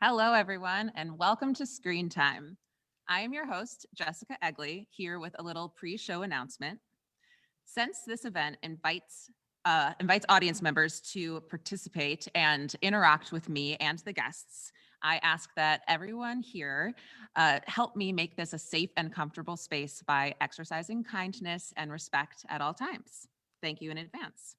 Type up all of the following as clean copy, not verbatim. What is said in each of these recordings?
Hello, everyone, and welcome to Screen Time. I am your host, Jessica Egli, here with a little pre-show announcement. Since this event invites audience members to participate and interact with me and the guests, I ask that everyone here help me make this a safe and comfortable space by exercising kindness and respect at all times. Thank you in advance.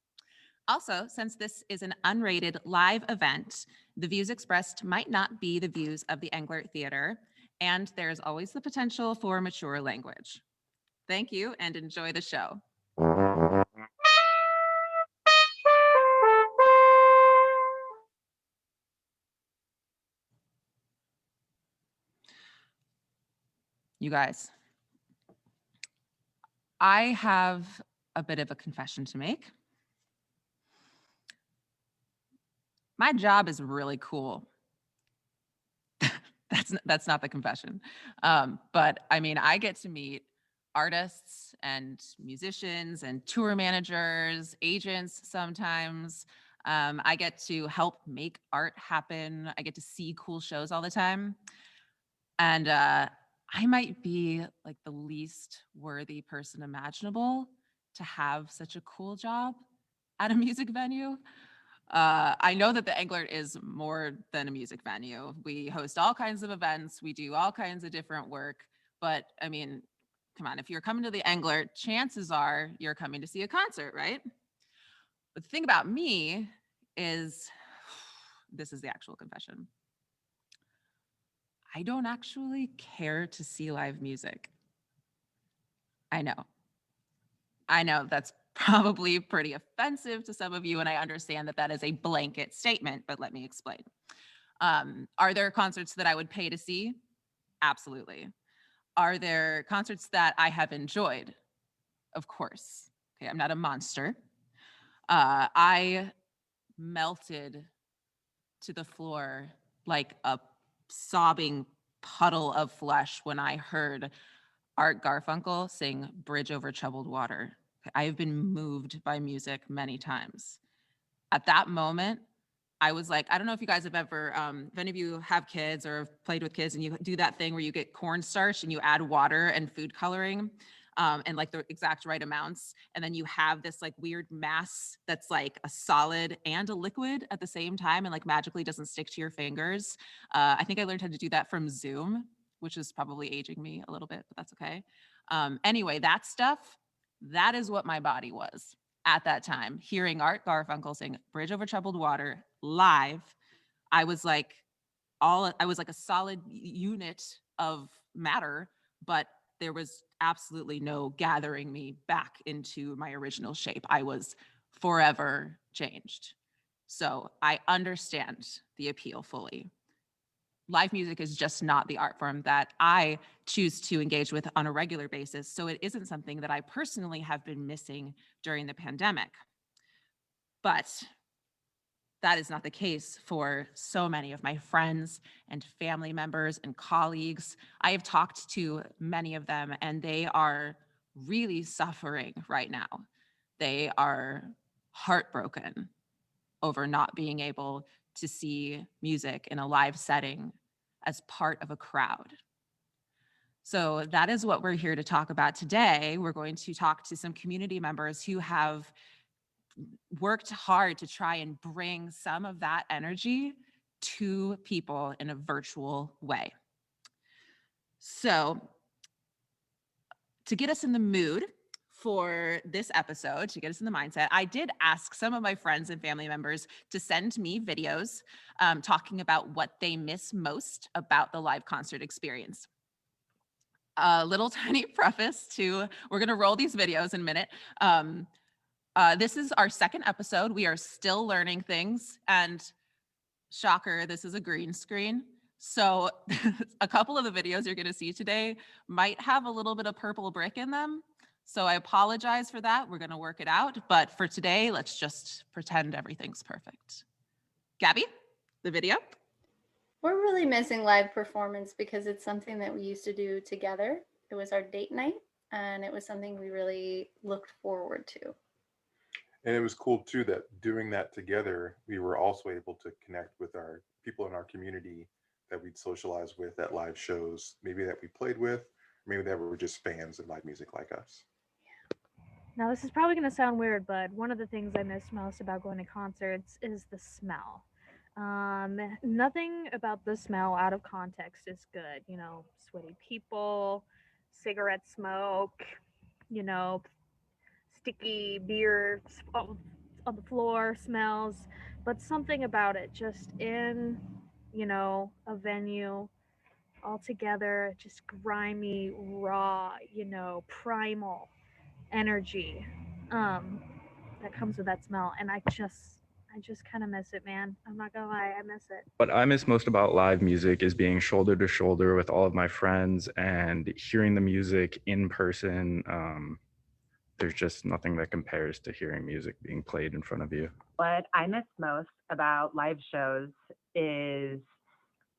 Also, since this is an unrated live event, the views expressed might not be the views of the Englert Theater, and there's always the potential for mature language. Thank you and enjoy the show. You guys, I have a bit of a confession to make. My job is really cool. That's not the confession. But I mean, I get to meet artists and musicians and tour managers, agents sometimes. I get to help make art happen. I get to see cool shows all the time. And I might be like the least worthy person imaginable to have such a cool job at a music venue. I know that the Englert is more than a music venue. We host all kinds of events. We do all kinds of different work. But I mean, come on, if you're coming to the Englert, chances are you're coming to see a concert, right? But the thing about me is, this is the actual confession. I don't actually care to see live music. I know that's probably pretty offensive to some of you, and I understand that that is a blanket statement, but let me explain. Are there concerts that I would pay to see? Absolutely. Are there concerts that I have enjoyed? Of course. Okay, I'm not a monster. I melted to the floor like a sobbing puddle of flesh when I heard Art Garfunkel sing Bridge Over Troubled Water. I have been moved by music many times. At that moment, I was like, I don't know if you guys have ever, if any of you have kids or have played with kids and you do that thing where you get cornstarch and you add water and food coloring and like the exact right amounts. And then you have this like weird mass that's like a solid and a liquid at the same time and like magically doesn't stick to your fingers. I think I learned how to do that from Zoom, which is probably aging me a little bit, but that's okay. Anyway, that stuff, that is what my body was at that time. Hearing Art Garfunkel sing Bridge Over Troubled Water live, I was like a solid unit of matter, but there was absolutely no gathering me back into my original shape. I was forever changed. So I understand the appeal fully. Live music is just not the art form that I choose to engage with on a regular basis, so it isn't something that I personally have been missing during the pandemic. But that is not the case for so many of my friends and family members and colleagues. I have talked to many of them, and they are really suffering right now. They are heartbroken over not being able to see music in a live setting as part of a crowd. So that is what we're here to talk about today. We're going to talk to some community members who have worked hard to try and bring some of that energy to people in a virtual way. So to get us in the mood for this episode, to get us in the mindset, I did ask some of my friends and family members to send me videos talking about what they miss most about the live concert experience. A little tiny preface to, we're gonna roll these videos in a minute. This is our second episode. We are still learning things, and shocker, this is a green screen. So a couple of the videos you're gonna see today might have a little bit of purple brick in them. So I apologize for that. We're gonna work it out. But for today, let's just pretend everything's perfect. Gabby, the video. We're really missing live performance because it's something that we used to do together. It was our date night, and it was something we really looked forward to. And it was cool too that doing that together, we were also able to connect with our people in our community that we'd socialize with at live shows, maybe that we played with, maybe that were just fans of live music like us. Now, this is probably going to sound weird, but one of the things I miss most about going to concerts is the smell. Nothing about the smell out of context is good. You know, sweaty people, cigarette smoke, you know, sticky beer on the floor smells, but something about it just in, you know, a venue all together, just grimy, raw, you know, primal energy that comes with that smell, and I just kind of miss it, man. I'm not gonna lie, I miss it. What I miss most about live music is being shoulder to shoulder with all of my friends and hearing the music in person. There's just nothing that compares to hearing music being played in front of you. What I miss most about live shows is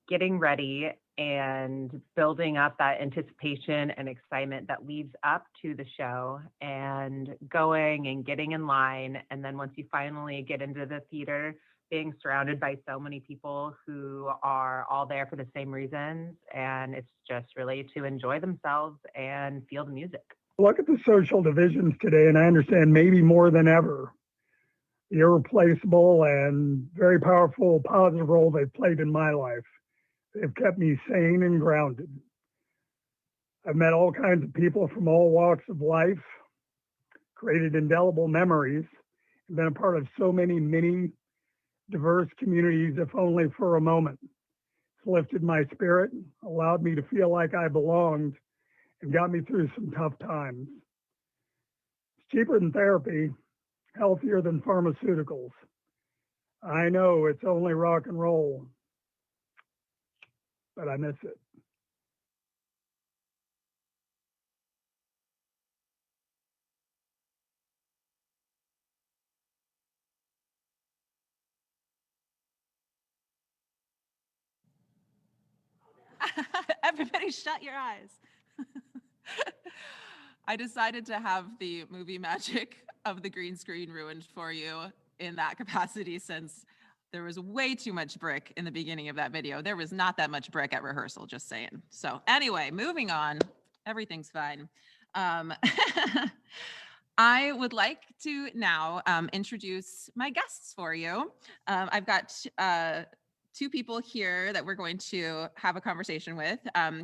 getting ready and building up that anticipation and excitement that leads up to the show, and going and getting in line. And then once you finally get into the theater, being surrounded by so many people who are all there for the same reasons. And it's just really to enjoy themselves and feel the music. Look at the social divisions today, and I understand maybe more than ever the irreplaceable and very powerful positive role they've played in my life. They've kept me sane and grounded. I've met all kinds of people from all walks of life, created indelible memories, and been a part of so many diverse communities, if only for a moment. It's lifted my spirit, allowed me to feel like I belonged, and got me through some tough times. It's cheaper than therapy, healthier than pharmaceuticals. I know it's only rock and roll, but I miss it. Everybody shut your eyes. I decided to have the movie magic of the green screen ruined for you in that capacity, since there was way too much brick in the beginning of that video. There was not that much brick at rehearsal, just saying. So anyway, moving on. Everything's fine. I would like to now introduce my guests for you. I've got two people here that we're going to have a conversation with.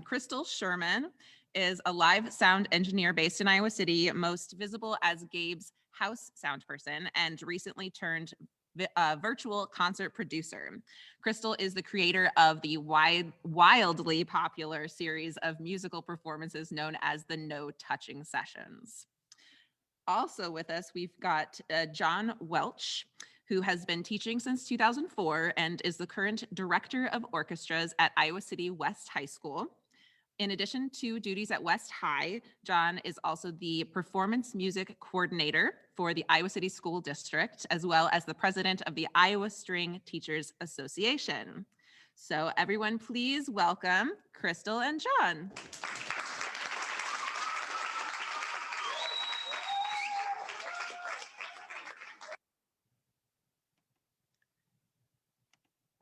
Crystal Sherman is a live sound engineer based in Iowa City, most visible as Gabe's house sound person, and recently turned virtual concert producer. Crystal is the creator of the wildly popular series of musical performances known as the No Touching Sessions. Also with us, we've got John Welch, who has been teaching since 2004 and is the current Director of Orchestras at Iowa City West High School. In addition to duties at West High, John is also the Performance Music Coordinator for the Iowa City School District, as well as the President of the Iowa String Teachers Association. So everyone, please welcome Crystal and John.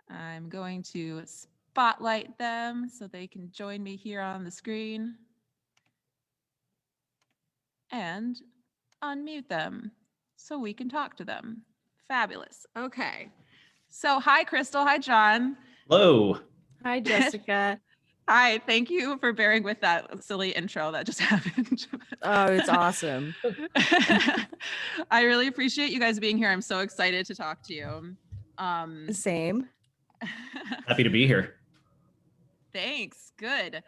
I'm going to spotlight them so they can join me here on the screen and unmute them so we can talk to them. Fabulous. Okay. So hi, Crystal. Hi, John. Hello. Hi, Jessica. Hi. Thank you for bearing with that silly intro that just happened. Oh, it's awesome. I really appreciate you guys being here. I'm so excited to talk to you. Same. Happy to be here. Thanks. Good.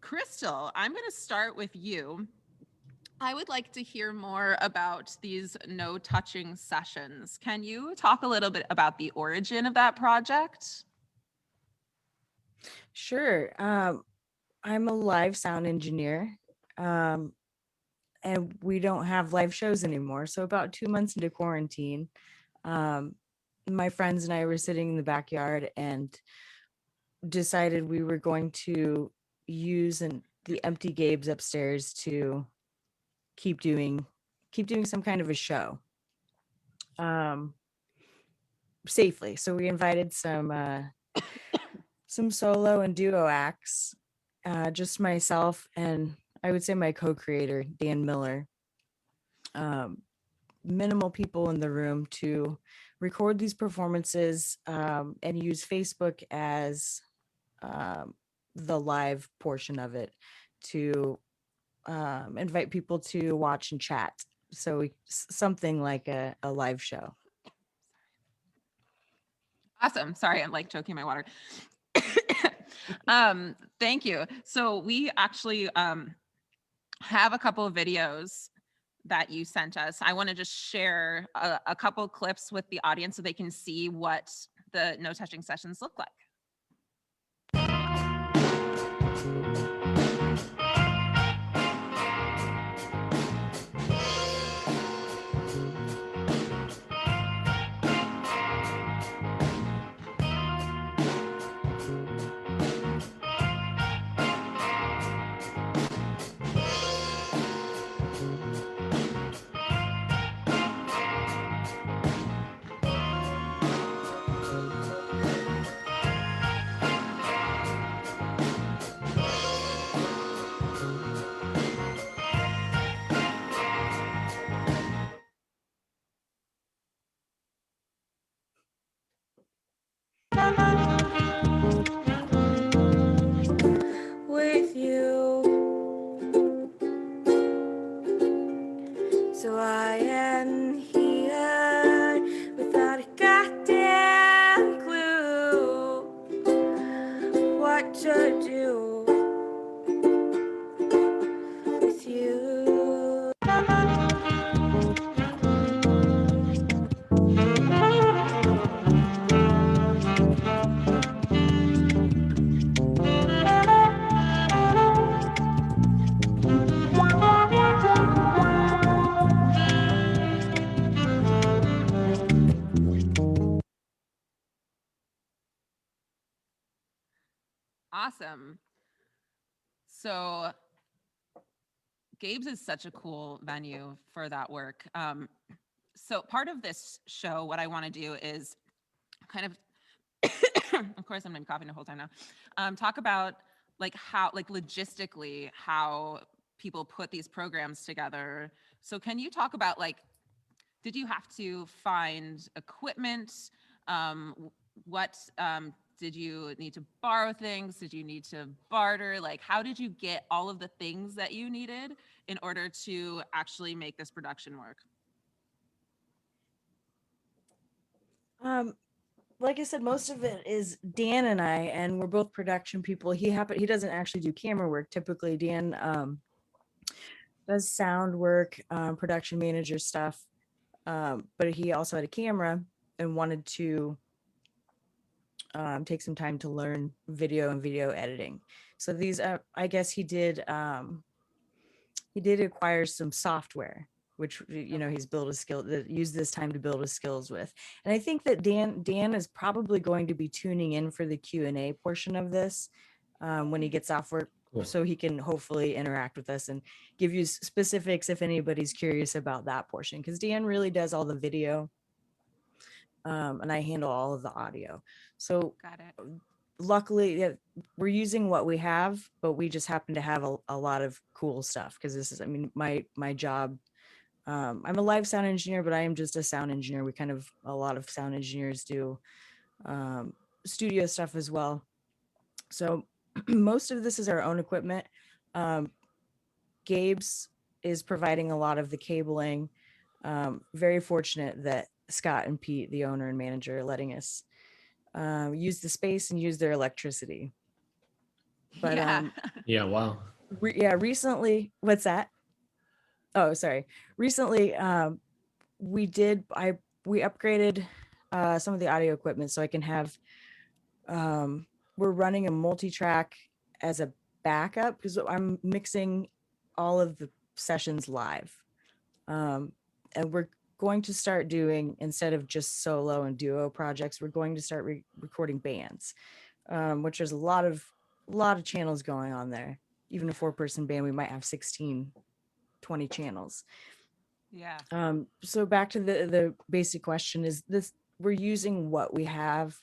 Crystal, I'm going to start with you. I would like to hear more about these no touching sessions. Can you talk a little bit about the origin of that project? Sure. I'm a live sound engineer, and we don't have live shows anymore. So about 2 months into quarantine, my friends and I were sitting in the backyard and decided we were going to use the empty Gabe's upstairs to keep doing keep doing some kind of a show safely. So we invited some solo and duo acts, just myself and I would say my co-creator, Dan Miller. Minimal people in the room to record these performances and use Facebook as the live portion of it to invite people to watch and chat. So something like a live show. Awesome. Sorry, I'm like choking my water. Thank you. So we actually have a couple of videos that you sent us. I want to just share a couple clips with the audience so they can see what the no touching sessions look like. With you, so I am here without a goddamn clue what to do with you. Awesome. So Gabe's is such a cool venue for that work. So part of this show, what I want to do is kind of, of course, I'm been coughing the whole time now. Talk about like how, like logistically, how people put these programs together. So can you talk about like, did you have to find equipment? What did you need to borrow things? Did you need to barter? Like, how did you get all of the things that you needed in order to actually make this production work? Like I said, most of it is Dan and I, and we're both production people. He doesn't actually do camera work. Typically, Dan does sound work, production manager stuff. But he also had a camera and wanted to take some time to learn video and video editing. So these, I guess he did acquire some software, which, you know, he's built a skill that used this time to build his skills with. And I think that Dan is probably going to be tuning in for the Q&A portion of this when he gets off work. Cool. So he can hopefully interact with us and give you specifics if anybody's curious about that portion, because Dan really does all the video and I handle all of the audio. So Got it. Luckily, yeah, we're using what we have, but we just happen to have a lot of cool stuff, because this is, I mean, my job. I'm a live sound engineer, but I am just a sound engineer. A lot of sound engineers do studio stuff as well. So most of this is our own equipment. Gabe's is providing a lot of the cabling. Very fortunate that Scott and Pete, the owner and manager, are letting us use the space and use their electricity. But yeah. Yeah, wow. Recently, what's that? Oh, sorry. Recently, we upgraded some of the audio equipment so I can have, we're running a multi-track as a backup because I'm mixing all of the sessions live. And we're going to start doing, instead of just solo and duo projects, we're going to start recording bands, which there's a lot of channels going on there. Even a 4-person band, we might have 16, 20 channels. Yeah. So back to the basic question is this, we're using what we have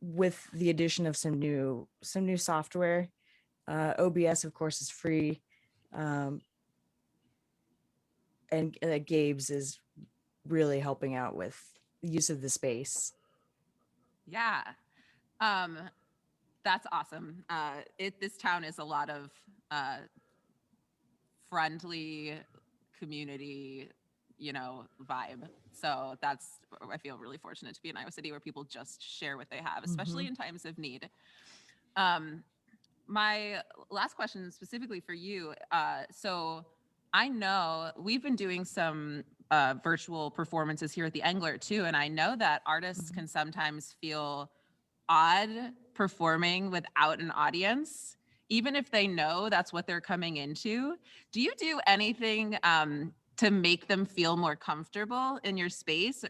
with the addition of some new software. OBS, of course, is free. And Gabe's is really helping out with the use of the space. Yeah. That's awesome. This town is a lot of friendly community, vibe. So I feel really fortunate to be in Iowa City where people just share what they have, especially in times of need. My last question specifically for you. So I know we've been doing some virtual performances here at the Englert too. And I know that artists can sometimes feel odd performing without an audience, even if they know that's what they're coming into. Do you do anything to make them feel more comfortable in your space?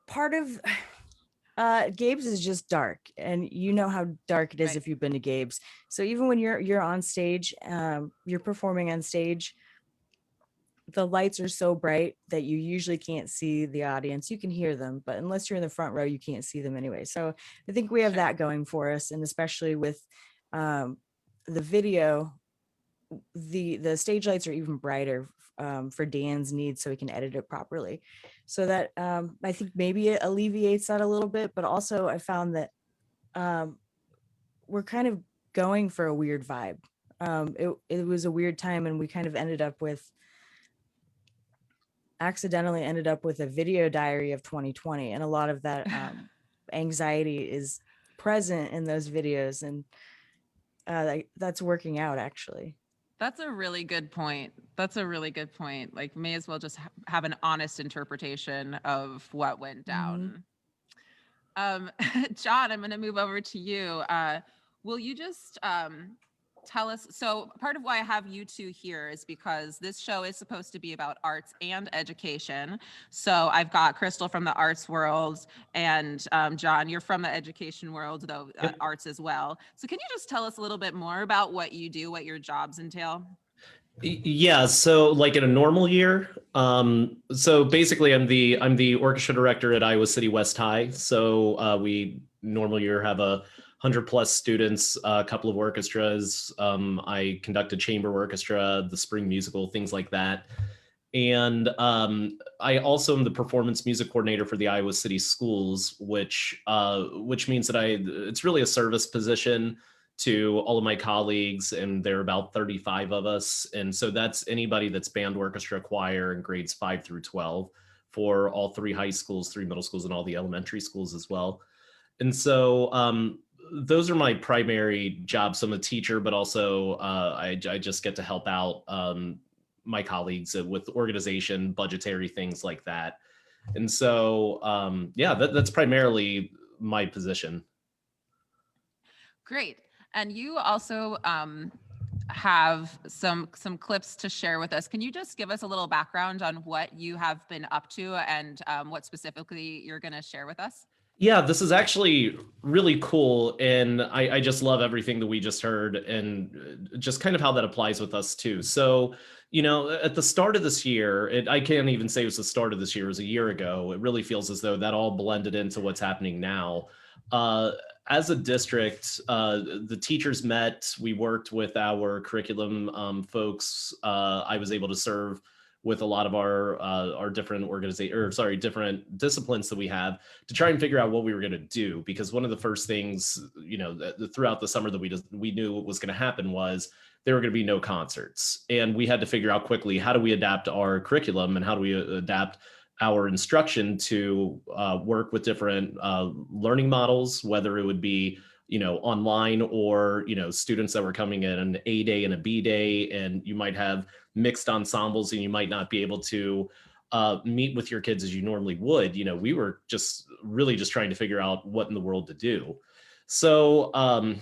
Part of Gabe's is just dark, and you know how dark it is if you've been to Gabe's. So even when you're on stage, you're performing on stage, the lights are so bright that you usually can't see the audience. You can hear them, but unless you're in the front row, you can't see them anyway. So I think we have that going for us, and especially with the video, the stage lights are even brighter for Dan's needs, so he can edit it properly. So that I think maybe it alleviates that a little bit, but also I found that we're kind of going for a weird vibe. It was a weird time, and we kind of accidentally ended up with a video diary of 2020, and a lot of that anxiety is present in those videos, and that's working out actually. That's a really good point. Like, may as well just have an honest interpretation of what went down. John, I'm going to move over to you. Will you just tell us, so part of why I have you two here is because this show is supposed to be about arts and education. So I've got Crystal from the arts world, and John, you're from the education world, though arts as well. So can you just tell us a little bit more about what you do, what your jobs entail? Yeah, so like in a normal year, so basically I'm the orchestra director at Iowa City West High. So we normal year have 100+ students, a couple of orchestras. I conduct a chamber orchestra, the spring musical, things like that. And I also am the performance music coordinator for the Iowa City schools, which means that it's really a service position to all of my colleagues, and there are about 35 of us. And so that's anybody that's band, orchestra, choir, and grades 5 through 12 for all 3 high schools, 3 middle schools, and all the elementary schools as well. And so those are my primary jobs. I'm a teacher, but also I just get to help out my colleagues with organization, budgetary things like that. And so, yeah, that's primarily my position. Great. And you also have some clips to share with us. Can you just give us a little background on what you have been up to and what specifically you're going to share with us? Yeah, this is actually really cool. And I just love everything that we just heard, and just kind of how that applies with us too. So, at the start of this year, I can't even say it was the start of this year, it was a year ago. It really feels as though that all blended into what's happening now. As a district, the teachers met, we worked with our curriculum folks. I was able to serve with a lot of our different different disciplines that we have to try and figure out what we were going to do. Because one of the first things, throughout the summer that we knew what was going to happen was there were going to be no concerts. And we had to figure out quickly, how do we adapt our curriculum and how do we adapt our instruction to work with different learning models, whether it would be, online or, students that were coming in an A day and a B day, and you might have mixed ensembles and you might not be able to meet with your kids as you normally would. We were just trying to figure out what in the world to do. So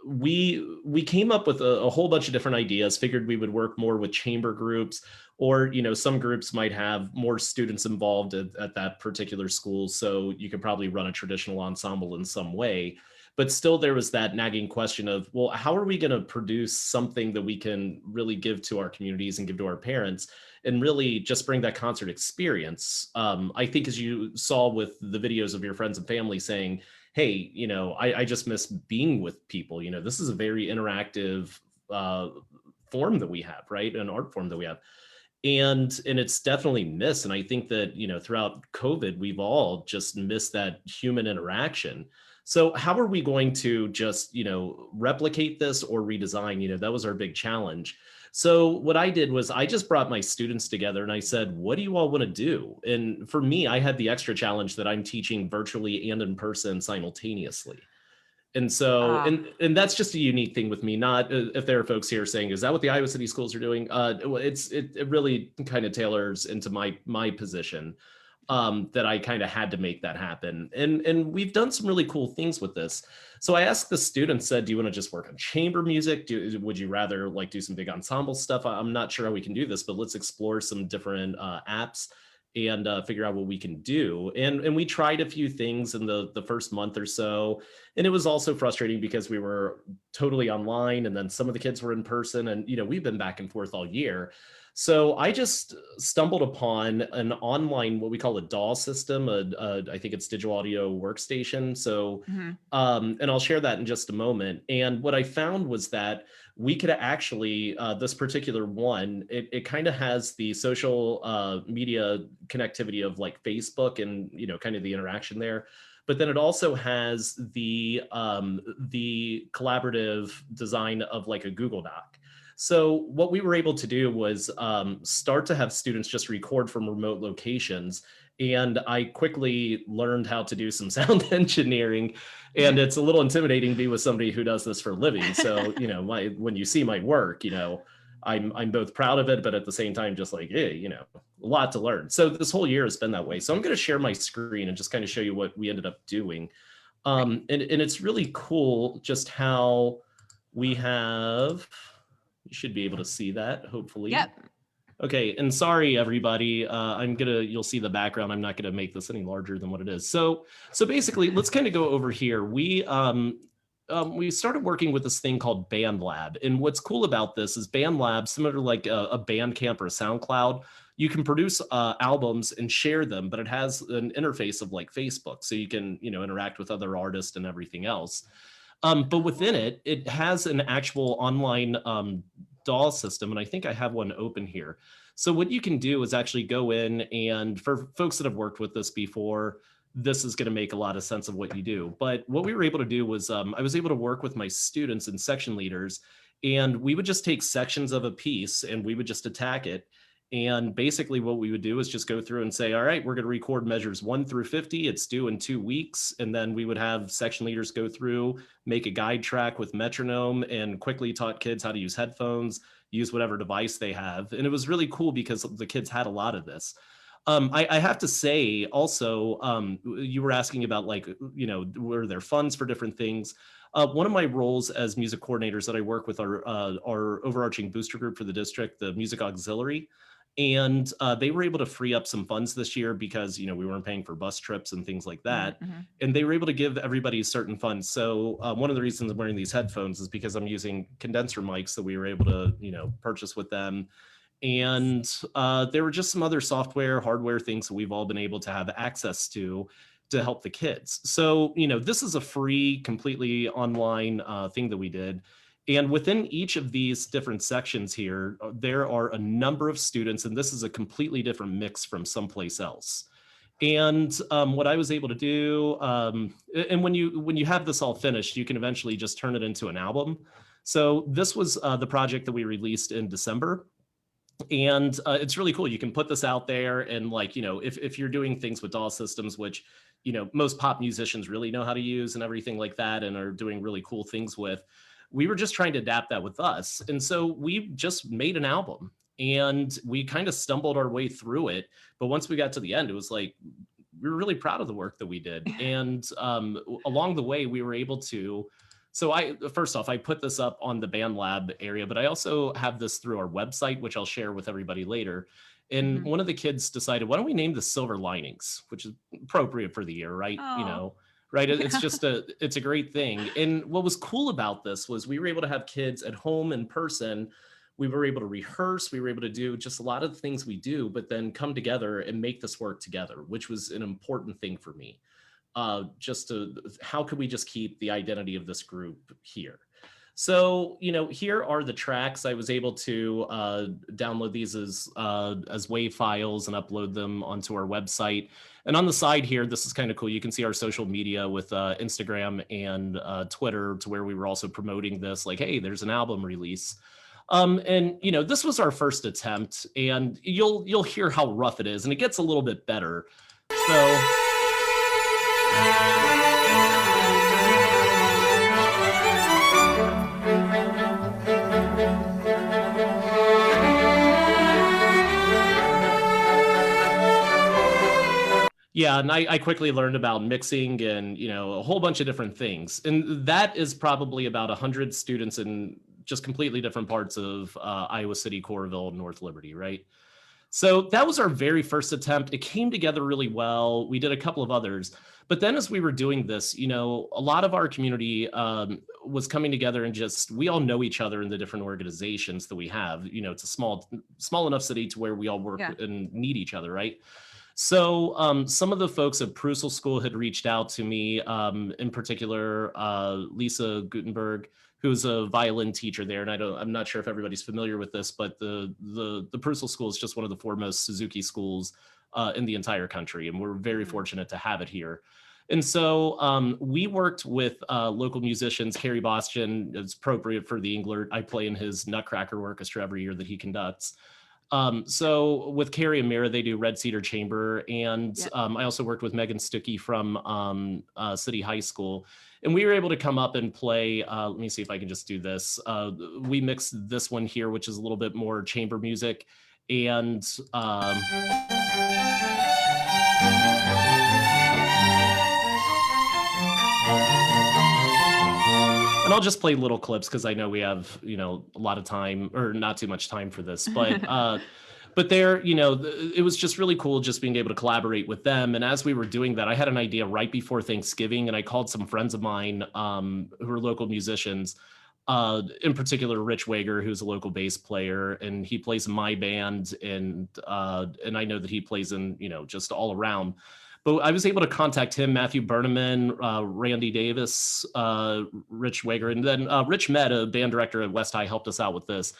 we came up with a whole bunch of different ideas, figured we would work more with chamber groups, or some groups might have more students involved at that particular school, so you could probably run a traditional ensemble in some way. but still there was that nagging question of, well, how are we going to produce something that we can really give to our communities and give to our parents and really just bring that concert experience? I think as you saw with the videos of your friends and family saying, hey, you know, I just miss being with people. You know, this is a very interactive form that we have, right? An art form that we have. And it's definitely missed. And I think that, you know, throughout COVID, we've all just missed that human interaction. So how are we going to just, you know, replicate this or redesign? You know, that was our big challenge. So what I did was I just brought my students together and I said, what do you all want to do? And for me, I had the extra challenge that I'm teaching virtually and in person simultaneously. And so, and that's just a unique thing with me, not if there are folks here saying, is that what the Iowa City schools are doing? It really kind of tailors into my position that I kind of had to make that happen. And we've done some really cool things with this. So I asked the students, said, do you want to just work on chamber music? Would you rather like do some big ensemble stuff? I'm not sure how we can do this, but let's explore some different apps and figure out what we can do. And we tried a few things in the first month or so. And it was also frustrating because we were totally online and then some of the kids were in person and, you know, we've been back and forth all year. So I just stumbled upon an online, what we call a DAW system. I think it's digital audio workstation. So, and I'll share that in just a moment. And what I found was that we could actually, this particular one, it kind of has the social media connectivity of like Facebook and, you know, kind of the interaction there. But then it also has the collaborative design of like a Google Doc. So what we were able to do was start to have students just record from remote locations. And I quickly learned how to do some sound engineering. And it's a little intimidating to be with somebody who does this for a living. So, you know, when you see my work, you know, I'm both proud of it, but at the same time, just like, yeah, you know, a lot to learn. So this whole year has been that way. So I'm going to share my screen and just kind of show you what we ended up doing. And it's really cool just how we have, you should be able to see that, hopefully. Yep. Okay, and sorry, everybody. You'll see the background. I'm not gonna make this any larger than what it is. So basically, let's kind of go over here. We started working with this thing called Bandlab. And what's cool about this is Bandlab, similar to like a Bandcamp or a SoundCloud, you can produce albums and share them, but it has an interface of like Facebook. So you can, you know, interact with other artists and everything else. But within it, it has an actual online DAW system, and I think I have one open here. So what you can do is actually go in, and for folks that have worked with this before, this is going to make a lot of sense of what you do. But what we were able to do was I was able to work with my students and section leaders, and we would just take sections of a piece and we would just attack it. And basically what we would do is just go through and say, all right, we're going to record measures 1 through 50. It's due in 2 weeks. And then we would have section leaders go through, make a guide track with metronome, and quickly taught kids how to use headphones, use whatever device they have. And it was really cool because the kids had a lot of this. I have to say also, you were asking about like, you know, were there funds for different things? One of my roles as music coordinators that I work with our overarching booster group for the district, the Music Auxiliary. And they were able to free up some funds this year because, you know, we weren't paying for bus trips and things like that. And they were able to give everybody certain funds. So one of the reasons I'm wearing these headphones is because I'm using condenser mics that we were able to, you know, purchase with them. And there were just some other software, hardware things that we've all been able to have access to help the kids. So, you know, this is a free, completely online thing that we did. And within each of these different sections here, there are a number of students, and this is a completely different mix from someplace else. And what I was able to do, and when you have this all finished, you can eventually just turn it into an album. So this was the project that we released in December. And it's really cool. You can put this out there, and like, you know, if you're doing things with DAW systems, which, you know, most pop musicians really know how to use and everything like that, and are doing really cool things with, we were just trying to adapt that with us. And so we just made an album, and we kind of stumbled our way through it. But once we got to the end, it was like, we were really proud of the work that we did. And along the way, we were able to, so first off, I put this up on the Bandlab area, but I also have this through our website, which I'll share with everybody later. And one of the kids decided, why don't we name the Silver Linings, which is appropriate for the year, right? Oh. You know, right? It's just it's a great thing. And what was cool about this was we were able to have kids at home in person. We were able to rehearse. We were able to do just a lot of the things we do, but then come together and make this work together, which was an important thing for me. How could we just keep the identity of this group here? So, here are the tracks. I was able to download these as WAV files and upload them onto our website. And on the side here, this is kind of cool. You can see our social media with Instagram and Twitter, to where we were also promoting this, like, hey, there's an album release. And this was our first attempt, and you'll hear how rough it is, and it gets a little bit better. So. Yeah, and I quickly learned about mixing and, a whole bunch of different things. And that is probably about 100 students in just completely different parts of Iowa City, 𝘬𝘯𝘀𝘀𝘀, North Liberty, right? So that was our very first attempt. It came together really well. We did a couple of others. But then as we were doing this, a lot of our community was coming together, and we all know each other in the different organizations that we have. It's a small enough city to where we all work and need each other, right? So some of the folks at Crystal School had reached out to me, in particular, Lisa Gutenberg, who's a violin teacher there. And I'm not sure if everybody's familiar with this, but the Crystal School is just one of the foremost Suzuki schools in the entire country. And we're very fortunate to have it here. And so we worked with local musicians. 𝘱𝘁𝘆𝘀𝘀 Boston is appropriate for the Englert. I play in his Nutcracker Orchestra every year that he conducts. So with 𝘱𝘁𝘆𝘀𝑗 Amiira, they do Red Cedar Chamber. And I also worked with Megan Stuckey from City High School. And we were able to come up and play, let me see if I can just do this. We mixed this one here, which is a little bit more chamber music. And I'll just play little clips because I know we have, a lot of time, or not too much time for this, but there, it was just really cool just being able to collaborate with them. And as we were doing that, I had an idea right before Thanksgiving, and I called some friends of mine who are local musicians, in particular, 𝘱𝘱𝘁𝘱𝘁𝘁, who's a local bass player, and he plays in my band, and I know that he plays in, just all around. But I was able to contact him, Matthew Burneman, Randy Davis, 𝘱𝘱𝘁𝘱𝘁𝘁, and then Rich Met, a band director at West High, helped us out with this.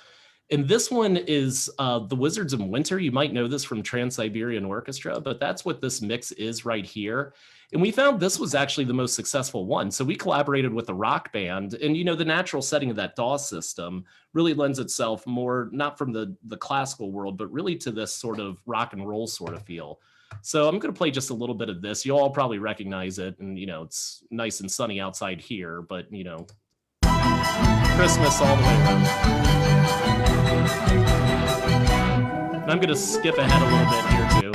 And this one is the Wizards of Winter. You might know this from Trans-Siberian Orchestra, but that's what this mix is right here. And we found this was actually the most successful one. So we collaborated with a rock band, and the natural setting of that DAW system really lends itself more, not from the classical world, but really to this sort of rock and roll sort of feel. So I'm going to play just a little bit of this. You all probably recognize it, and it's nice and sunny outside here, but Christmas all the way around. And I'm going to skip ahead a little bit here too.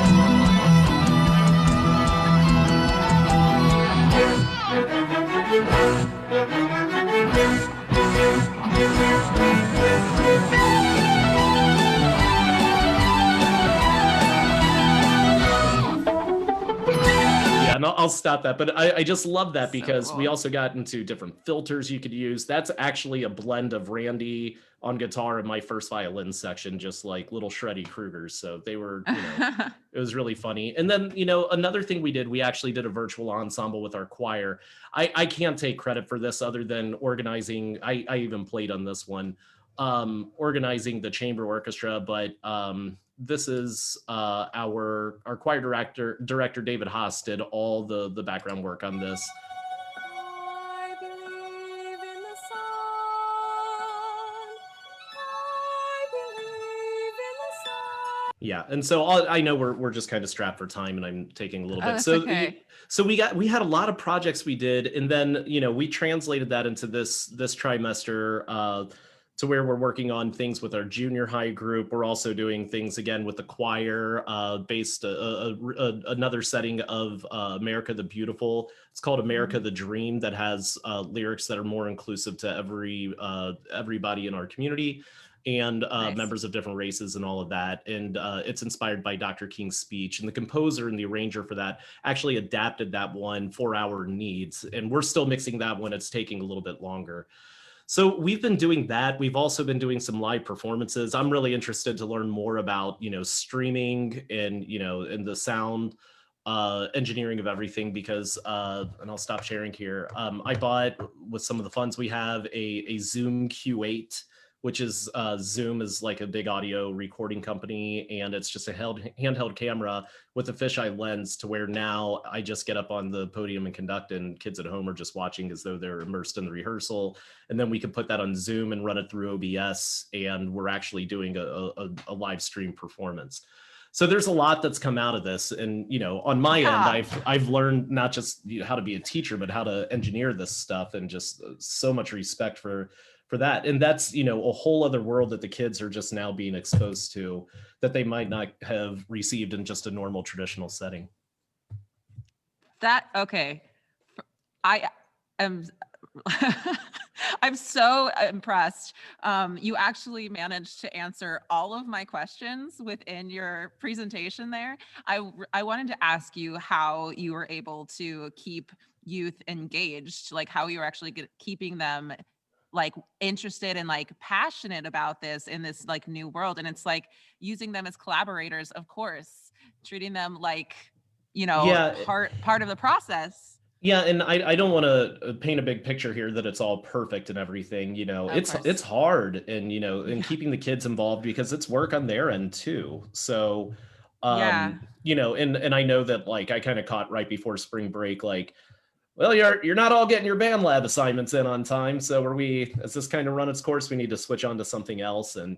And I'll stop that. But I just love that because we also got into different filters you could use. That's actually a blend of Randy on guitar and my first violin section, just like little shreddy Krugers. So they were, it was really funny. And then, another thing we did, we actually did a virtual ensemble with our choir. I can't take credit for this other than organizing. I even played on this one, organizing the chamber orchestra, but this is our choir director David Haas did all the background work on this. I believe in the sun. I believe in the sun. Yeah, and so I know we're just kind of strapped for time, and I'm taking a little bit. So okay. So we had a lot of projects we did, and then we translated that into this trimester. To where we're working on things with our junior high group. We're also doing things again with the choir, based another setting of America the Beautiful. It's called America the Dream, that has lyrics that are more inclusive to everybody in our community. and Nice. members of different races and all of that. And it's inspired by Dr. King's speech. And the composer and the arranger for that actually adapted that one for our needs. And we're still mixing that one. It's taking a little bit longer. So we've been doing that. We've also been doing some live performances. I'm really interested to learn more about, streaming and, and the sound engineering of everything, because, and I'll stop sharing here. I bought, with some of the funds we have, a Zoom Q8, which is Zoom is like a big audio recording company, and it's just a handheld camera with a fisheye lens, to where now I just get up on the podium and conduct, and kids at home are just watching as though they're immersed in the rehearsal. And then we can put that on Zoom and run it through OBS, and we're actually doing a live stream performance. So there's a lot that's come out of this. And, on my end, I've learned not just how to be a teacher, but how to engineer this stuff, and just so much respect for that. And that's, a whole other world that the kids are just now being exposed to, that they might not have received in just a normal traditional setting. Okay. I am I'm so impressed. You actually managed to answer all of my questions within your presentation there. I wanted to ask you how you were able to keep youth engaged, like how you were actually keeping them like interested and like passionate about this in this like new world. And it's like using them as collaborators, of course, treating them like, part of the process. Yeah, and I don't want to paint a big picture here that it's all perfect and everything. It's hard, and and keeping the kids involved, because it's work on their end too. So and I know that, like, I kind of caught right before spring break, like, well, you're not all getting your Bandlab assignments in on time, so as this kind of run its course, we need to switch on to something else. And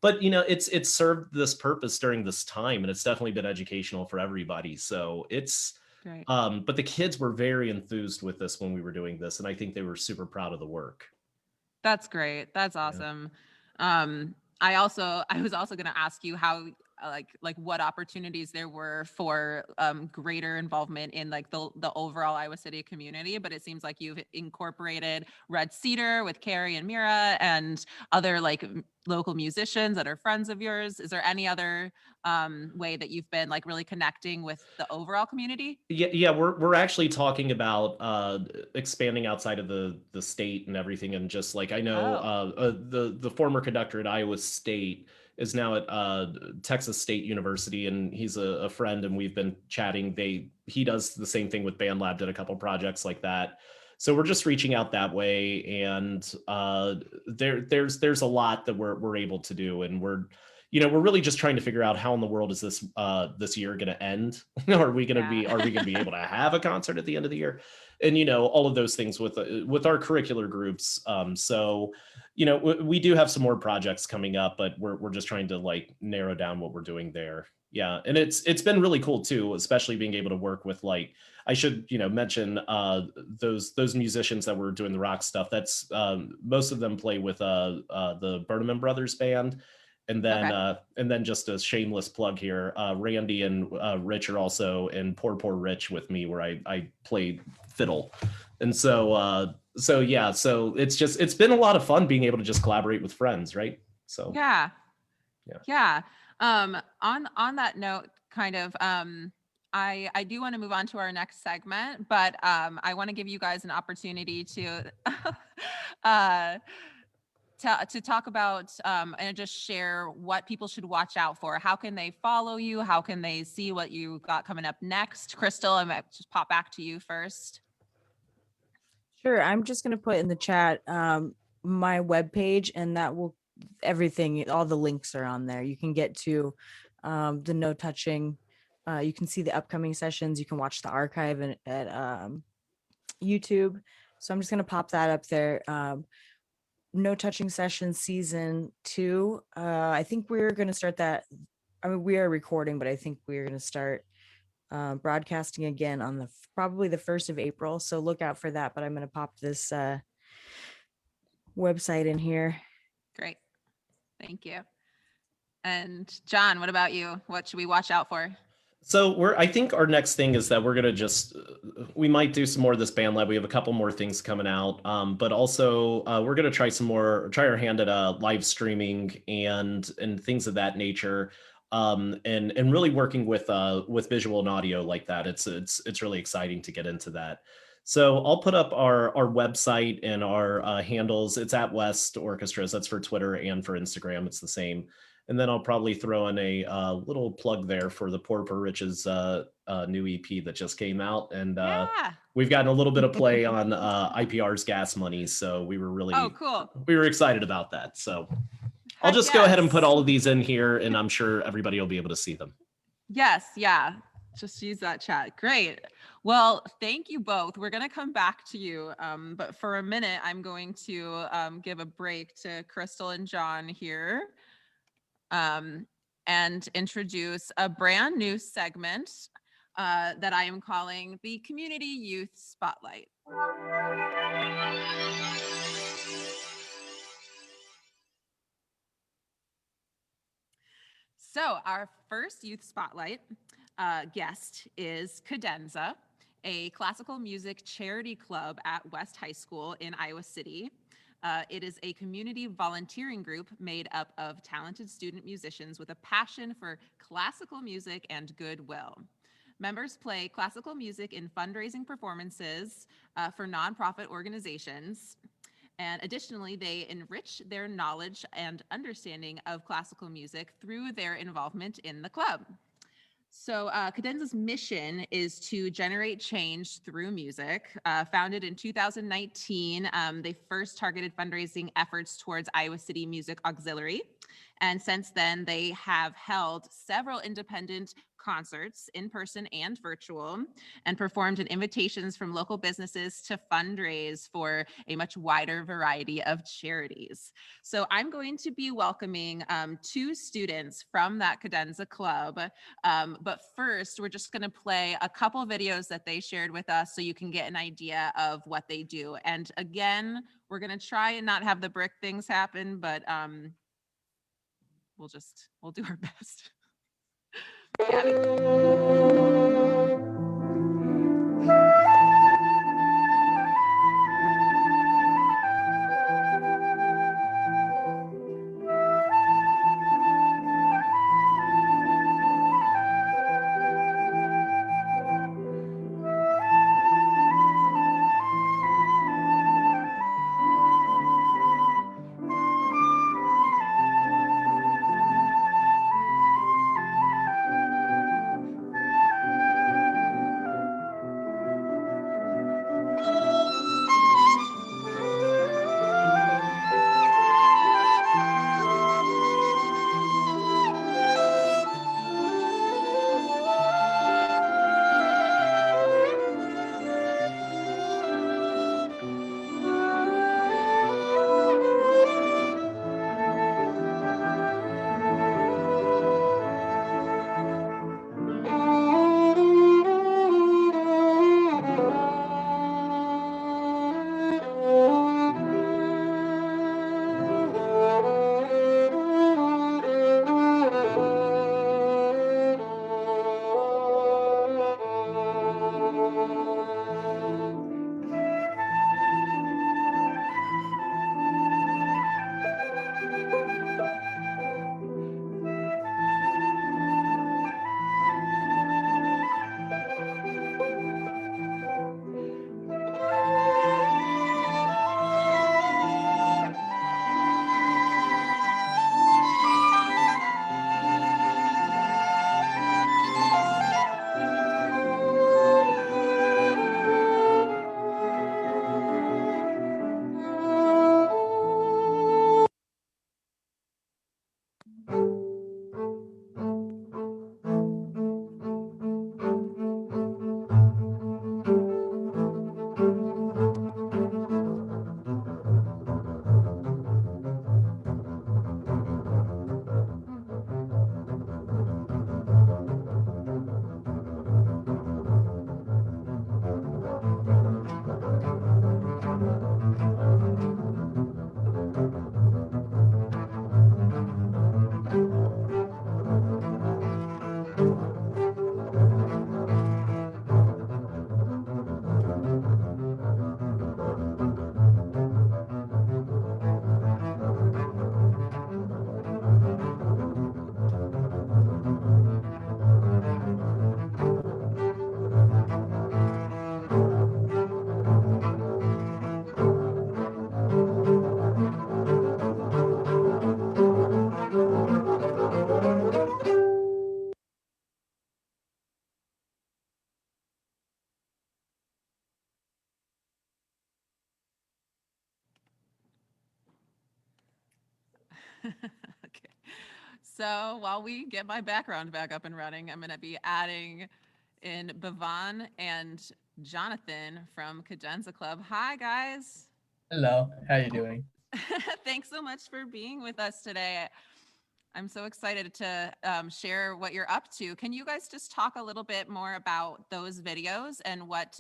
but it's served this purpose during this time, and it's definitely been educational for everybody. So it's Great. But the kids were very enthused with this when we were doing this, and I think they were super proud of the work. That's great. That's awesome. I was also going to ask you how like what opportunities there were for greater involvement in like the overall Iowa City community, but it seems like you've incorporated Red Cedar with Carrie and Mira and other like local musicians that are friends of yours. Is there any other way that you've been like really connecting with the overall community? Yeah, we're actually talking about expanding outside of the state and everything, and just like I know the former conductor at Iowa State is now at Texas State University, and he's a friend, and we've been chatting. He does the same thing with Bandlab, did a couple projects like that. So we're just reaching out that way, and there's a lot that we're able to do, and we're really just trying to figure out how in the world is this year going to end? Are we going to be able to have a concert at the end of the year? And all of those things with our curricular groups. So we do have some more projects coming up, but we're just trying to like narrow down what we're doing there. Yeah, and it's been really cool too, especially being able to work with, like, I should mention those musicians that were doing the rock stuff. That's most of them play with the 𝘱𝘆𝘆𝘵 Brothers band. And then just a shameless plug here, Randy and Rich are also in 𝘍𝘍𝘆𝘆𝘆𝘵 Rich with me, where I play fiddle. And so it's been a lot of fun being able to just collaborate with friends, right? So yeah. On that note, kind of, I do want to move on to our next segment, but I want to give you guys an opportunity to talk about and just share what people should watch out for. How can they follow you? How can they see what you got coming up next? Crystal, I might just pop back to you first. Sure. I'm just going to put in the chat my webpage, and that will everything, all the links are on there. You can get to the No Touching. You can see the upcoming sessions. You can watch the archive at YouTube. So I'm just going to pop that up there. No Touching Sessions Season 2. I think we're going to start that. I mean, we are recording, but I think we're going to start broadcasting again on probably the 1st of April. So look out for that. But I'm going to pop this website in here. Great. Thank you. And John, what about you? What should we watch out for? So I think our next thing is that we're gonna just, we might do some more of this band lab. We have a couple more things coming out, but also we're gonna try our hand at live streaming and things of that nature, and really working with visual and audio like that. It's really exciting to get into that. So I'll put up our website and our handles. It's at West Orchestras. That's for Twitter and for Instagram. It's the same. And then I'll probably throw in a little plug there for the 𝘍𝘆𝘆𝘀𝗵𝗏𝗧𝗏 new EP that just came out. And Yeah. we've gotten a little bit of play on IPR's Gas Money. So we were really, Oh, cool. we were excited about that. So I'll Heck just go ahead and yes. put all of these in here, and I'm sure everybody will be able to see them. Yes, yeah. Just use that chat. Great. Well, thank you both. We're going to come back to you. But for a minute, I'm going to give a break to Crystal and John here and introduce a brand new segment that I am calling the Community Youth Spotlight. So our first Youth Spotlight guest is Cadenza, a classical music charity club at West High School in Iowa City. It is a community volunteering group made up of talented student musicians with a passion for classical music and goodwill. Members play classical music in fundraising performances for nonprofit organizations. And additionally, they enrich their knowledge and understanding of classical music through their involvement in the club. So Cadenza's mission is to generate change through music. Founded in 2019, they first targeted fundraising efforts towards Iowa City Music Auxiliary. And since then, they have held several independent concerts, in person and virtual, and performed in invitations from local businesses to fundraise for a much wider variety of charities. So I'm going to be welcoming two students from that Cadenza club. But first, we're just going to play a couple videos that they shared with us so you can get an idea of what they do. And again, we're going to try and not have the brick things happen, but we'll do our best. Okay. So while we get my background back up and running, I'm going to be adding in 𝘱𝘆𝘆𝘀𝘁 and Jonathan from Cadenza Club. Hi, guys. Hello, how you doing? Thanks so much for being with us today. I'm so excited to share what you're up to. Can you guys just talk a little bit more about those videos and what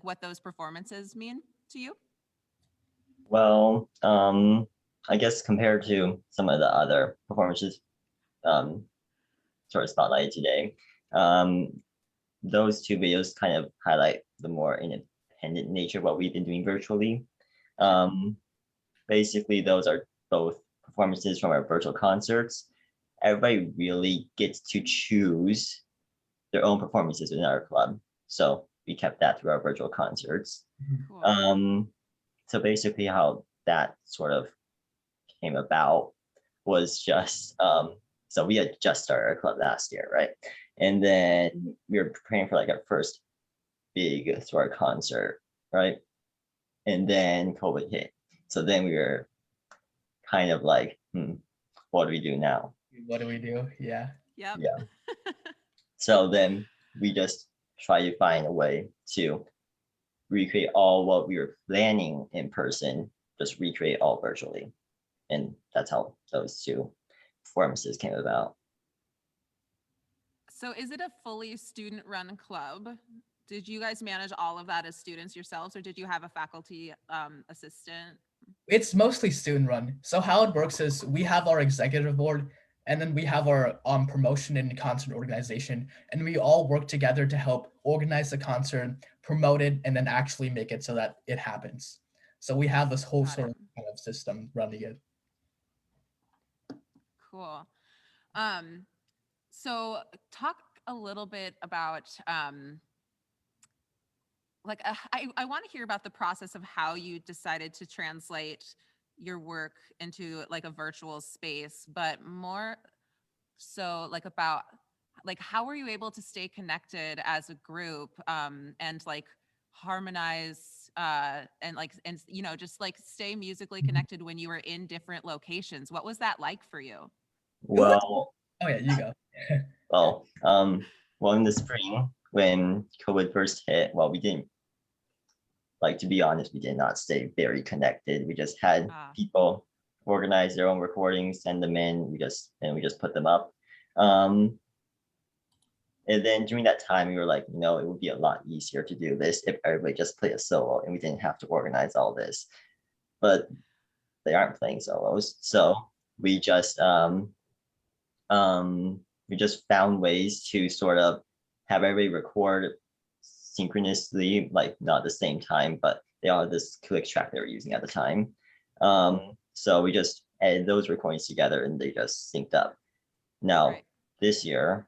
what those performances mean to you? Well, I guess compared to some of the other performances sort of spotlighted today, those two videos kind of highlight the more independent nature of what we've been doing virtually. Basically, those are both performances from our virtual concerts. Everybody really gets to choose their own performances in our club. So we kept that through our virtual concerts. Cool. So basically how that sort of came about was just, so we had just started our club last year, right? And then we were preparing for like our first big sort of concert, right? And then COVID hit. So then we were kind of like, what do we do now? What do we do? Yeah. Yep. Yeah. So then we just try to find a way to recreate all what we were planning in person, just recreate all virtually. And that's how those two performances came about. So is it a fully student-run club? Did you guys manage all of that as students yourselves, or did you have a faculty assistant? It's mostly student run. So how it works is we have our executive board, and then we have our promotion and concert organization, and we all work together to help organize the concert, promote it, and then actually make it so that it happens. So we have this whole Got sort it. of kind of system running it. Cool. So talk a little bit about I want to hear about the process of how you decided to translate your work into like a virtual space, but more so like about like how were you able to stay connected as a group and like harmonize and you know just like stay musically connected when you were in different locations? What was that like for you? Well, Oh yeah, you go. well, in the spring when COVID first hit, well, we didn't, like, to be honest, we did not stay very connected. We just had people organize their own recordings, send them in, we just put them up. And then during that time, we were like, you know, it would be a lot easier to do this if everybody just played a solo and we didn't have to organize all this. But they aren't playing solos, so we just found ways to sort of have everybody record synchronously, like not at the same time, but they all had this click track they were using at the time. So we just added those recordings together and they just synced up. Now, this year,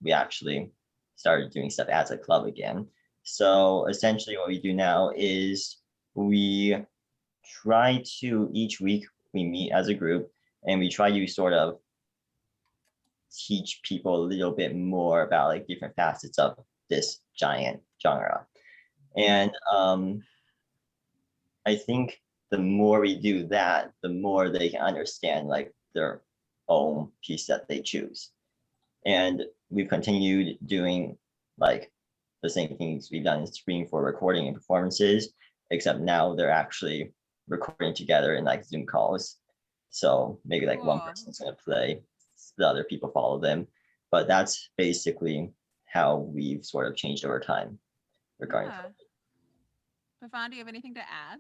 we actually started doing stuff as a club again. So essentially what we do now is we try to, each week we meet as a group and we try to sort of teach people a little bit more about like different facets of this giant genre. And I think the more we do that, the more they can understand like their own piece that they choose. And we've continued doing like the same things we've done in spring for recording and performances, except now they're actually recording together in like Zoom calls. So maybe like one person's gonna play, the other people follow them. But that's basically how we've sort of changed over time regarding. 𝘱𝘆𝘆𝘀𝘁, do you have anything to add?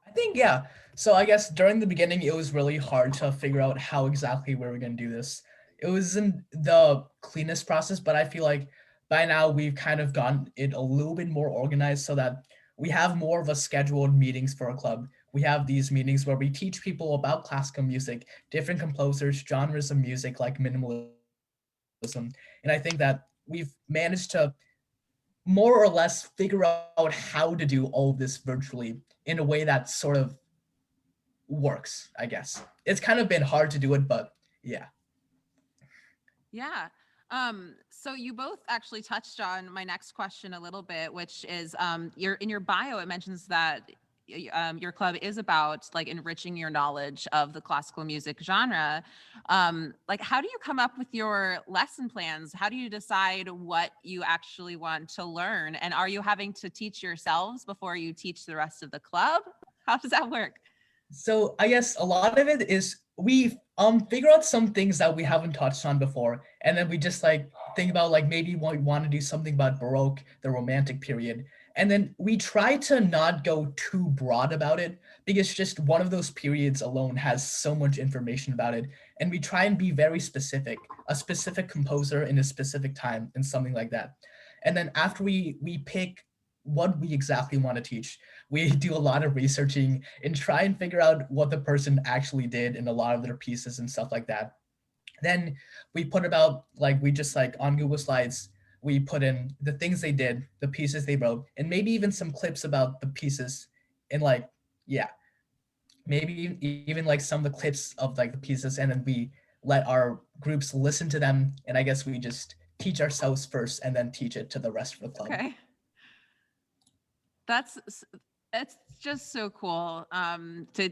I think, yeah. So I guess during the beginning, it was really hard to figure out how exactly we were going to do this. It wasn't the cleanest process, but I feel like by now we've kind of gotten it a little bit more organized so that we have more of a scheduled meetings for a club. We have these meetings where we teach people about classical music, different composers, genres of music like minimalism. And I think that we've managed to more or less figure out how to do all of this virtually in a way that sort of works, I guess. It's kind of been hard to do it, but yeah. Yeah. So you both actually touched on my next question a little bit, which is in your bio, it mentions that your club is about like enriching your knowledge of the classical music genre. Like, how do you come up with your lesson plans? How do you decide what you actually want to learn? And are you having to teach yourselves before you teach the rest of the club? How does that work? So I guess a lot of it is we figure out some things that we haven't touched on before, and then we just like think about like maybe we want to do something about Baroque, the Romantic period, and then we try to not go too broad about it because just one of those periods alone has so much information about it, and we try and be very specific, a specific composer in a specific time and something like that. And then after we pick what we exactly want to teach, we do a lot of researching and try and figure out what the person actually did in a lot of their pieces and stuff like that. Then we put about like, we just like on Google Slides, we put in the things they did, the pieces they wrote, and maybe even some clips about the pieces and like, yeah, maybe even like some of the clips of like the pieces, and then we let our groups listen to them. And I guess we just teach ourselves first and then teach it to the rest of the club. Okay. It's just so cool to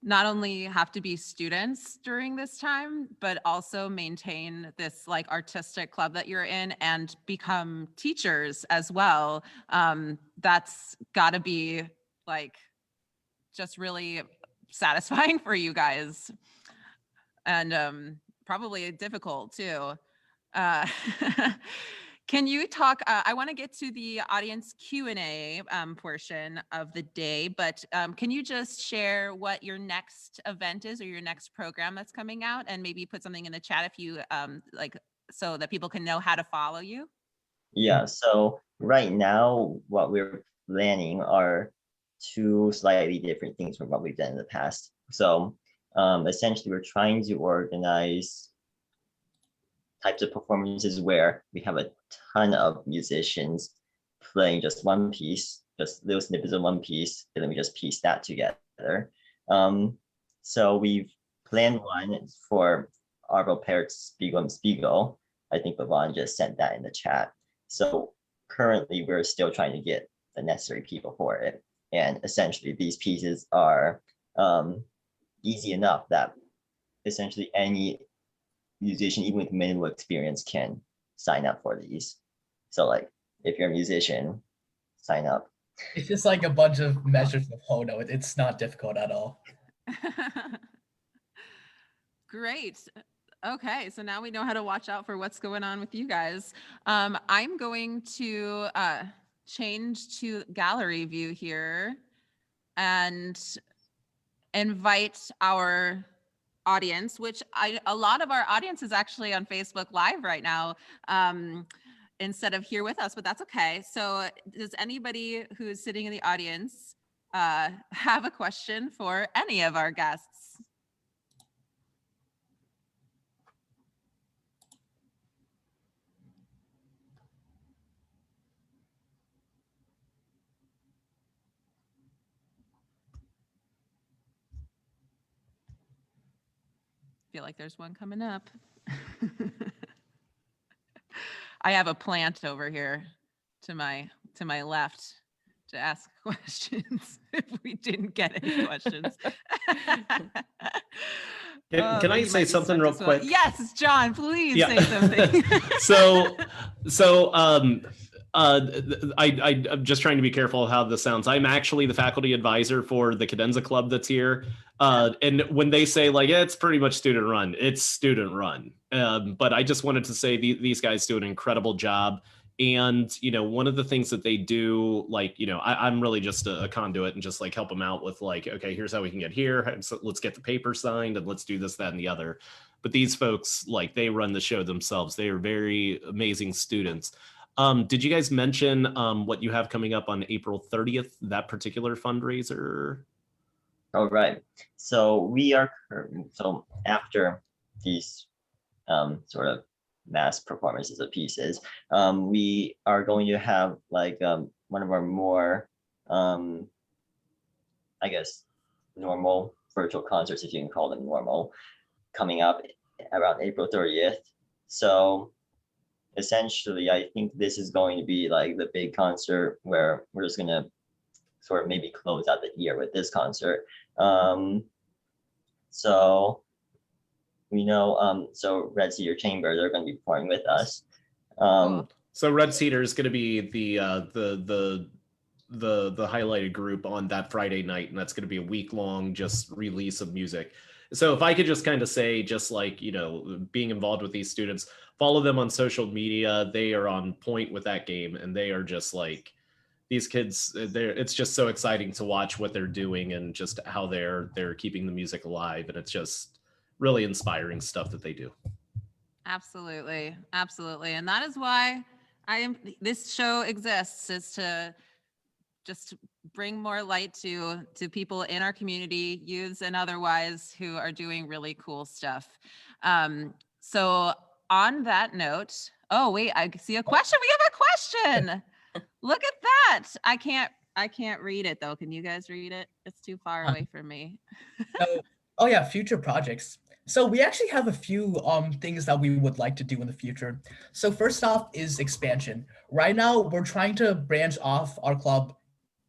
not only have to be students during this time, but also maintain this like artistic club that you're in and become teachers as well. That's gotta be like just really satisfying for you guys, and probably difficult too. Can you talk, I want to get to the audience Q&A portion of the day, but can you just share what your next event is or your next program that's coming out, and maybe put something in the chat if you like, so that people can know how to follow you? Yeah, so right now, what we're planning are two slightly different things from what we've done in the past. So essentially, we're trying to organize types of performances where we have a ton of musicians playing just one piece, just little snippets of one piece, and then we just piece that together. So we've planned one for 𝘱𝘆𝘆𝘆𝘆𝘆𝘆𝘆𝘆𝘆𝘆𝑐𝑡𝑟 I think Bhavon just sent that in the chat. So currently we're still trying to get the necessary people for it. And essentially these pieces are easy enough that essentially any musician, even with minimal experience, can sign up for these. So like, if you're a musician, sign up. It's just like a bunch of measures of Hono. It's not difficult at all. Great. Okay, so now we know how to watch out for what's going on with you guys. I'm going to change to gallery view here and invite our audience, which a lot of our audience is actually on Facebook Live right now, instead of here with us, but that's okay. So does anybody who's sitting in the audience have a question for any of our guests? Feel like there's one coming up. I have a plant over here to my left to ask questions if we didn't get any questions. Can I say something real quick? Yes, John, please Yeah. say something. I'm just trying to be careful of how this sounds. I'm actually the faculty advisor for the Cadenza Club that's here. And when they say like, yeah, it's pretty much student run, it's student run. But I just wanted to say these guys do an incredible job. And, you know, one of the things that they do, like, you know, I'm really just a conduit and just like help them out with like, okay, here's how we can get here. So let's get the paper signed and let's do this, that, and the other. But these folks, like, they run the show themselves. They are very amazing students. Did you guys mention what you have coming up on April 30th, that particular fundraiser? All right. So we are, so after these sort of mass performances of pieces, we are going to have like one of our more, I guess, normal virtual concerts, if you can call them normal, coming up around April 30th. So essentially, I think this is going to be like the big concert where we're just gonna sort of maybe close out the year with this concert. So we know, so Red Cedar Chamber, they're going to be performing with us. Cool. So Red Cedar is going to be the highlighted group on that Friday night, and that's going to be a week-long just release of music. So if I could just kind of say, just like, you know, being involved with these students, follow them on social media. They are on point with that game, and they are just like, these kids, it's just so exciting to watch what they're doing and just how they're keeping the music alive. And it's just really inspiring stuff that they do. Absolutely. Absolutely. And that is why this show exists, is to just bring more light to people in our community, youths and otherwise, who are doing really cool stuff. So on that note, oh wait, I see a question. We have a question. Look at that. I can't read it though. Can you guys read it? It's too far away from me. Oh yeah, future projects. So we actually have a few things that we would like to do in the future. So first off is expansion. Right now, we're trying to branch off our club,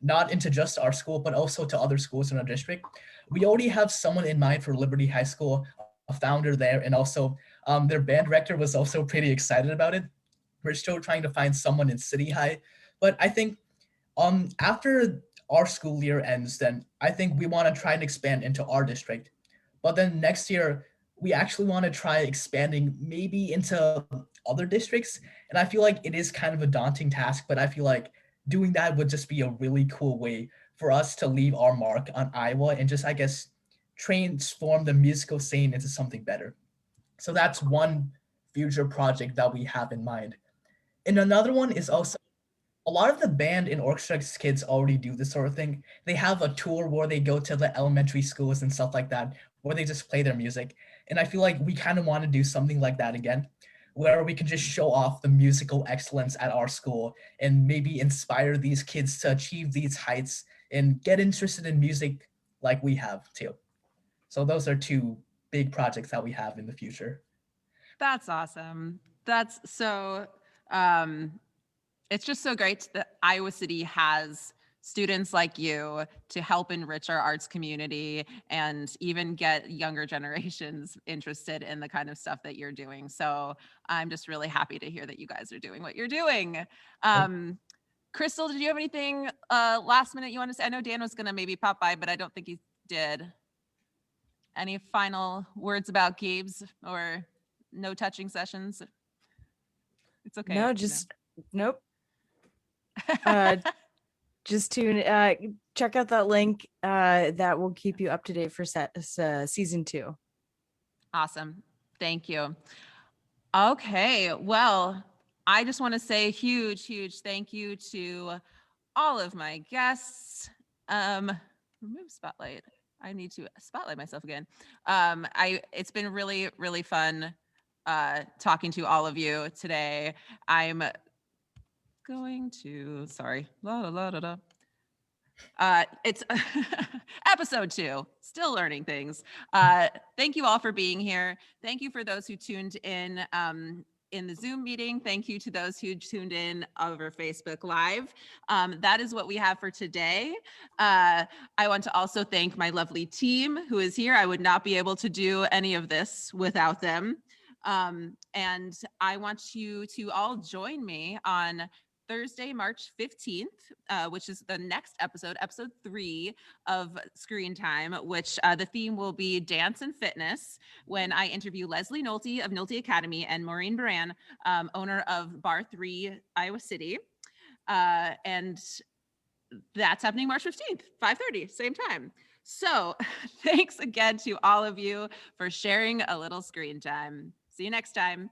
not into just our school, but also to other schools in our district. We already have someone in mind for Liberty High School, a founder there, and also their band director was also pretty excited about it. We're still trying to find someone in City High, but I think after our school year ends, then I think we want to try and expand into our district. But then next year, we actually want to try expanding maybe into other districts. And I feel like it is kind of a daunting task, but I feel like doing that would just be a really cool way for us to leave our mark on Iowa and just, I guess, transform the musical scene into something better. So that's one future project that we have in mind. And another one is also, a lot of the band and orchestra kids already do this sort of thing. They have a tour where they go to the elementary schools and stuff like that, where they just play their music. And I feel like we kind of want to do something like that again, where we can just show off the musical excellence at our school and maybe inspire these kids to achieve these heights and get interested in music like we have too. So those are two big projects that we have in the future. That's awesome. That's so, it's just so great that Iowa City has students like you to help enrich our arts community and even get younger generations interested in the kind of stuff that you're doing. So I'm just really happy to hear that you guys are doing what you're doing. Crystal, did you have anything last minute you want to say? I know Dan was going to maybe pop by, but I don't think he did. Any final words about Gabe's or no touching sessions? It's okay. No, just nope. Just tune. Check out that link. That will keep you up to date for season 2. Awesome. Thank you. Okay. Well, I just want to say a huge, huge thank you to all of my guests. Remove spotlight. I need to spotlight myself again. It's been really, really fun talking to all of you today. I'm going to, sorry, it's episode 2, still learning things. Thank you all for being here. Thank you for those who tuned in the Zoom meeting. Thank you to those who tuned in over Facebook Live. That is what we have for today. I want to also thank my lovely team who is here. I would not be able to do any of this without them. And I want you to all join me on Thursday, March 15th, which is the next episode 3 of Screen Time, which the theme will be dance and fitness, when I interview Leslie Nolte of Nolte Academy and Maureen Baran, owner of Bar 3, Iowa City. And that's happening March 15th, 5:30, same time. So thanks again to all of you for sharing a little screen time. See you next time.